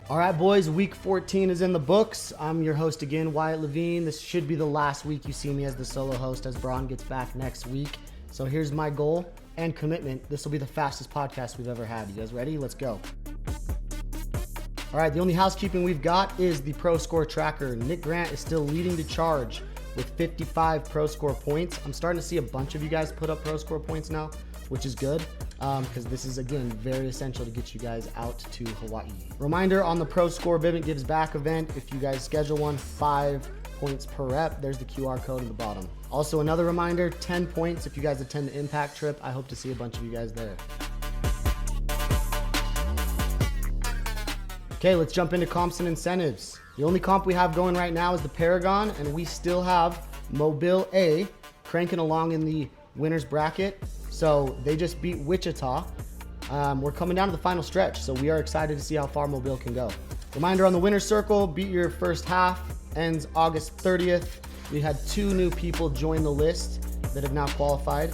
All right, boys, week 14 is in the books. I'm your host again, Wyatt Levine. This should be the last week you see me as the solo host as Braun gets back next week. So here's my goal and commitment. This will be the fastest podcast we've ever had. You guys ready? Let's go. All right, the only housekeeping we've got is the Pro Score Tracker. Nick Grant is still leading the charge with 55 Pro Score points. I'm starting to see a bunch of you guys put up Pro Score points now, which is good. Because this is, again, very essential to get you guys out to Hawaii. Reminder on the Pro Score Vivint Gives Back event, if you guys schedule one, 5 points per rep. There's the QR code at the bottom. Also, another reminder, 10 points if you guys attend the Impact trip. I hope to see a bunch of you guys there. Okay, let's jump into comps and incentives. The only comp we have going right now is the Paragon, and we still have Mobile A cranking along in the winner's bracket. So they just beat Wichita. We're coming down to the final stretch, so we are excited to see how far Mobile can go. Reminder on the winner's circle, beat your first half, ends August 30th. We had 2 new people join the list that have now qualified.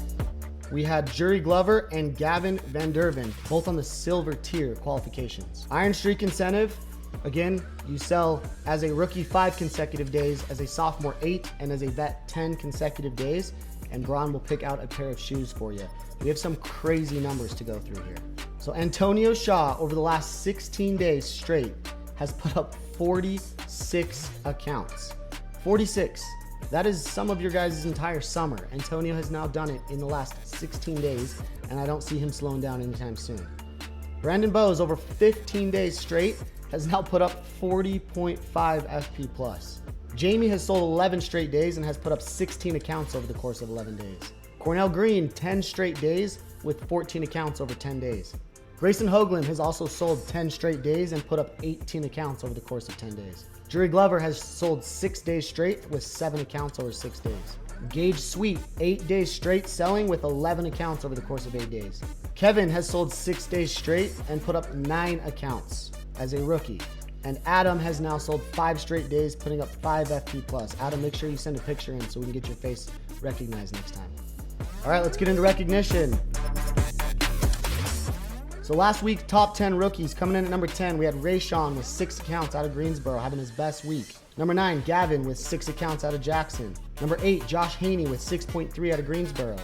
We had Jury Glover and Gavin Van Derven, both on the silver tier qualifications. Iron Streak incentive, again, you sell as a rookie 5 consecutive days, as a sophomore 8, and as a vet 10 consecutive days. And Braun will pick out a pair of shoes for you. We have some crazy numbers to go through here. So Antonio Shaw, over the last 16 days straight, has put up 46 accounts. 46. That is some of your guys' entire summer. Antonio has now done it in the last 16 days, and I don't see him slowing down anytime soon. Brandon Bowes, over 15 days straight, has now put up 40.5 FP+. Jamie has sold 11 straight days and has put up 16 accounts over the course of 11 days. Cornell Green, 10 straight days with 14 accounts over 10 days. Grayson Hoagland has also sold 10 straight days and put up 18 accounts over the course of 10 days. Jury Glover has sold 6 days straight with 7 accounts over 6 days. Gage Sweet, 8 days straight selling with 11 accounts over the course of 8 days. Kevin has sold 6 days straight and put up 9 accounts as a rookie. And Adam has now sold 5 straight days, putting up 5 FP+. Adam, make sure you send a picture in so we can get your face recognized next time. All right, let's get into recognition. So last week, top 10 rookies. Coming in at number 10, we had Rayshawn with 6 accounts out of Greensboro, having his best week. Number 9, Gavin with 6 accounts out of Jackson. Number 8, Josh Haney with 6.3 out of Greensboro.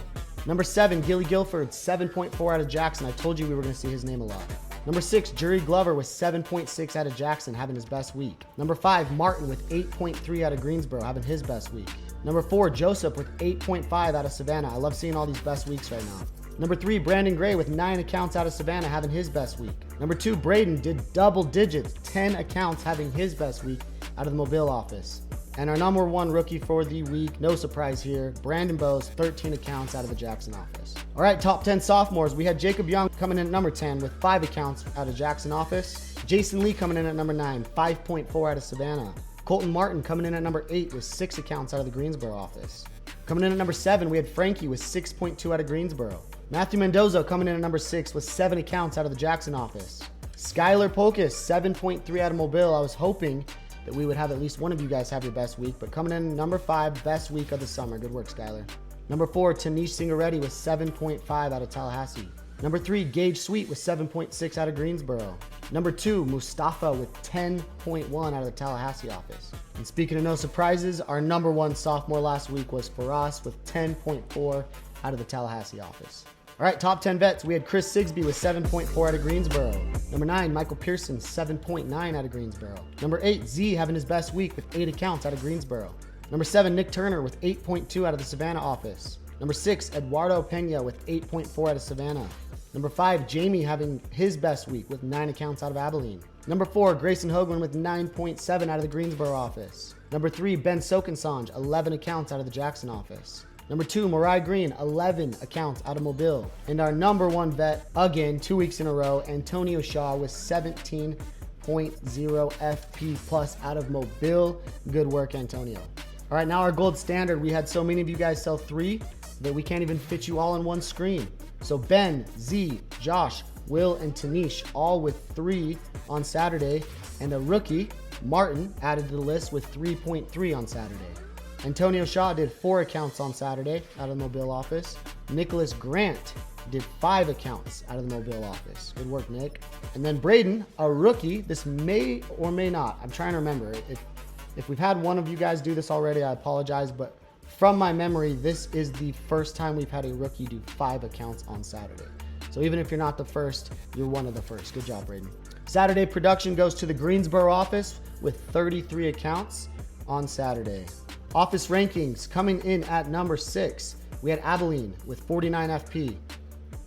Number 7, Gilly Guilford, 7.4 out of Jackson. I told you we were going to see his name a lot. Number 6, Jury Glover with 7.6 out of Jackson, having his best week. Number 5, Marten with 8.3 out of Greensboro, having his best week. Number 4, Joseph with 8.5 out of Savannah. I love seeing all these best weeks right now. Number 3, Brandon Gray with 9 accounts out of Savannah, having his best week. Number 2, Braden did double digits, 10 accounts, having his best week out of the Mobile office. And our number 1 rookie for the week, no surprise here, Brandon Bowes, 13 accounts out of the Jackson office. All right, top 10 sophomores. We had Jacob Young coming in at number 10 with 5 accounts out of Jackson office. Jason Lee coming in at number 9, 5.4 out of Savannah. Colton Martin coming in at number 8 with 6 accounts out of the Greensboro office. Coming in at number 7, we had Frankie with 6.2 out of Greensboro. Matthew Mendoza coming in at number 6 with 7 accounts out of the Jackson office. Skylar Pocus, 7.3 out of Mobile. I was hoping that we would have at least one of you guys have your best week, but coming in number 5, best week of the summer. Good work, Skylar. Number 4, Tanish Singaretti with 7.5 out of Tallahassee. Number 3, Gage Sweet with 7.6 out of Greensboro. Number 2, Mustafa with 10.1 out of the Tallahassee office. And speaking of no surprises, our number 1 sophomore last week was Faraz with 10.4 out of the Tallahassee office. All right, top 10 vets. We had Chris Sigsby with 7.4 out of Greensboro. Number 9, Michael Pearson, 7.9 out of Greensboro. Number 8, Z having his best week with 8 accounts out of Greensboro. Number 7, Nick Turner with 8.2 out of the Savannah office. Number 6, Eduardo Pena with 8.4 out of Savannah. Number 5, Jamie having his best week with 9 accounts out of Abilene. Number 4, Grayson Hoagland with 9.7 out of the Greensboro office. Number 3, Ben Sokensange, 11 accounts out of the Jackson office. Number 2, Mariah Green, 11 accounts out of Mobile. And our number 1 vet, again, 2 weeks in a row, Antonio Shaw with 17.0 FP+ out of Mobile. Good work, Antonio. All right, now our gold standard. We had so many of you guys sell 3 that we can't even fit you all on one screen. So Ben, Z, Josh, Will, and Tanish, all with 3 on Saturday. And a rookie, Marten, added to the list with 3.3 on Saturday. Antonio Shaw did 4 accounts on Saturday out of the Mobile office. Nicholas Grant did 5 accounts out of the Mobile office. Good work, Nick. And then Braden, a rookie. This may or may not. I'm trying to remember. If we've had one of you guys do this already, I apologize. But from my memory, this is the first time we've had a rookie do 5 accounts on Saturday. So even if you're not the first, you're one of the first. Good job, Braden. Saturday production goes to the Greensboro office with 33 accounts on Saturday. Office rankings coming in at number 6. We had Abilene with 49 FP.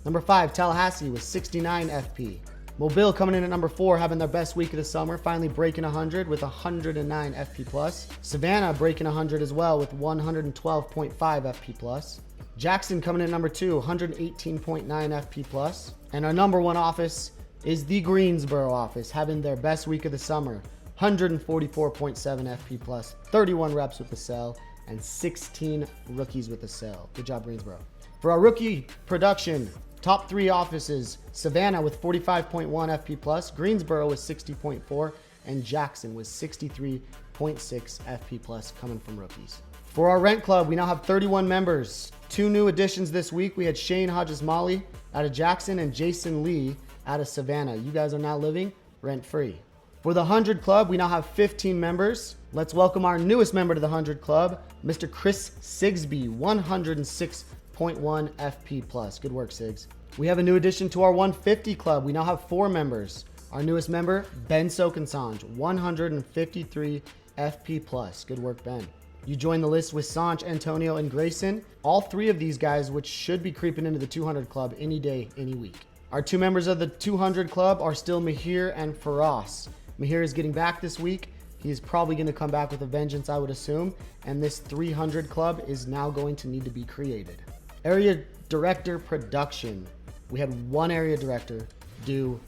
Number 5, Tallahassee with 69 FP. Mobile coming in at number 4, having their best week of the summer, finally breaking 100 with 109 FP plus. Savannah breaking 100 as well with 112.5 FP plus. Jackson coming in at number 2, 118.9 FP plus. And our number 1 office is the Greensboro office, having their best week of the summer, 144.7 FP plus, 31 reps with the cell, and 16 rookies with the cell. Good job, Greensboro. For our rookie production, top 3 offices, Savannah with 45.1 FP plus, Greensboro with 60.4, and Jackson with 63.6 FP plus coming from rookies. For our rent club, we now have 31 members. 2 new additions this week. We had Shane Hodges-Molly out of Jackson and Jason Lee out of Savannah. You guys are now living rent-free. For the 100 Club, we now have 15 members. Let's welcome our newest member to the 100 Club, Mr. Chris Sigsby, 106.1 FP plus. Good work, Sigs. We have a new addition to our 150 Club. We now have 4 members. Our newest member, Ben Sokensange, 153 FP plus. Good work, Ben. You join the list with Sanch, Antonio, and Grayson. All 3 of these guys, which should be creeping into the 200 Club any day, any week. Our 2 members of the 200 Club are still Mahir and Faraz. Mahir is getting back this week. He's probably going to come back with a vengeance, I would assume. And this 300 Club is now going to need to be created. Area Director Production. We had 1 Area Director do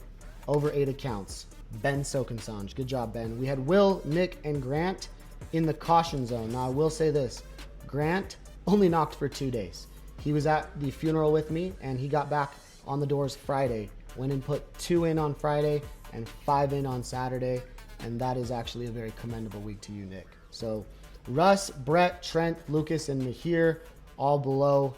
over 8 accounts. Ben Sokensange. Good job, Ben. We had Will, Nick, and Grant in the caution zone. Now, I will say this. Grant only knocked for 2 days. He was at the funeral with me, and he got back on the doors Friday. Went and put 2 in on Friday and 5 in on Saturday, and that is actually a very commendable week to you, Nick. So Russ, Brett, Trent, Lucas, and Mahir all below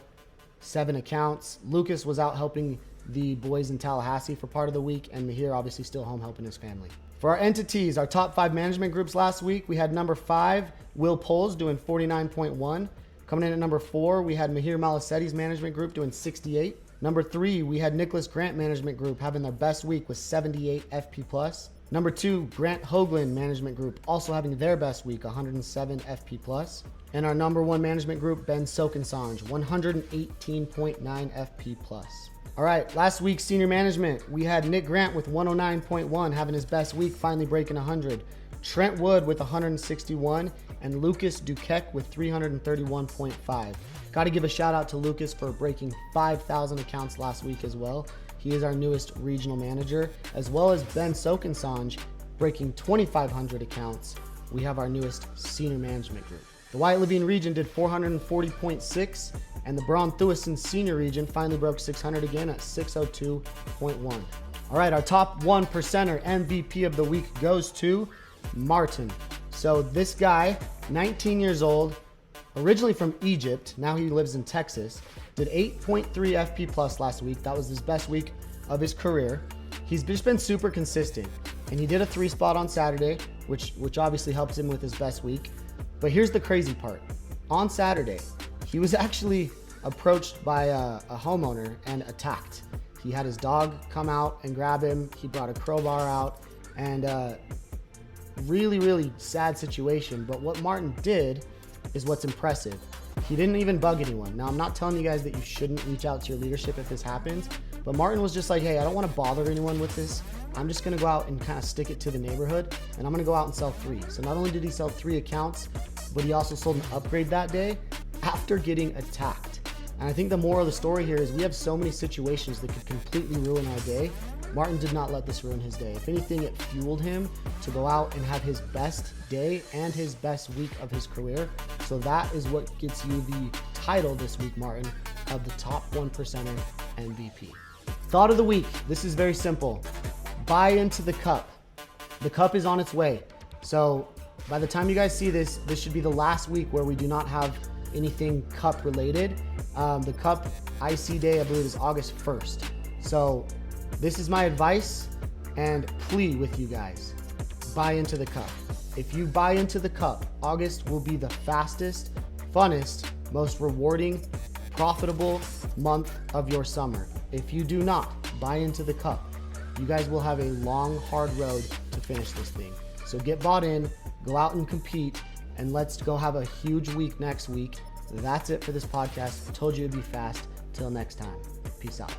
7 accounts. Lucas was out helping the boys in Tallahassee for part of the week, and Mahir obviously still home helping his family. For our entities, our top 5 management groups last week, we had number 5, Will Poles doing 49.1. Coming in at number 4, we had Mahir Malasetti's management group doing 68. Number 3, we had Nicholas Grant Management Group having their best week with 78 FP plus. Number 2, Grant Hoagland Management Group also having their best week, 107 FP plus. And our number 1 management group, Ben Sokensange, 118.9 FP plus. All right, last week's senior management, we had Nick Grant with 109.1 having his best week, finally breaking 100. Trent Wood with 161 and Lucas Duquette with 331.5. Got to give a shout out to Lucas for breaking 5,000 accounts last week as well. He is our newest regional manager, as well as Ben Sokensange breaking 2,500 accounts. We have our newest senior management group. The Wyatt Levine region did 440.6, and the Braun Thuisen senior region finally broke 600 again at 602.1. All right, our top 1%er MVP of the week goes to Marten. So this guy, 19 years old, originally from Egypt, now he lives in Texas, did 8.3 FP plus last week. That was his best week of his career. He's just been super consistent, and he did a 3 spot on Saturday, which obviously helps him with his best week. But here's the crazy part. On Saturday, he was actually approached by a homeowner and attacked. He had his dog come out and grab him. He brought a crowbar out, and really sad situation. But what Marten did is what's impressive. He didn't even bug anyone. Now, I'm not telling you guys that you shouldn't reach out to your leadership if this happens, but Marten was just like, hey, I don't want to bother anyone with this. I'm just going to go out and kind of stick it to the neighborhood, and I'm going to go out and sell 3. So not only did he sell 3 accounts, but he also sold an upgrade that day after getting attacked. And I think the moral of the story here is we have so many situations that could completely ruin our day. Marten did not let this ruin his day. If anything, it fueled him to go out and have his best day and his best week of his career. So that is what gets you the title this week, Marten, of the top 1%er MVP. Thought of the week. This is very simple. Buy into the cup. The cup is on its way. So by the time you guys see this, this should be the last week where we do not have anything cup related. The cup IC day, I believe, is August 1st. So this is my advice and plea with you guys. Buy into the cup. If you buy into the cup, August will be the fastest, funnest, most rewarding, profitable month of your summer. If you do not buy into the cup, you guys will have a long, hard road to finish this thing. So get bought in, go out and compete, and let's go have a huge week next week. That's it for this podcast. I told you it'd be fast. Till next time. Peace out.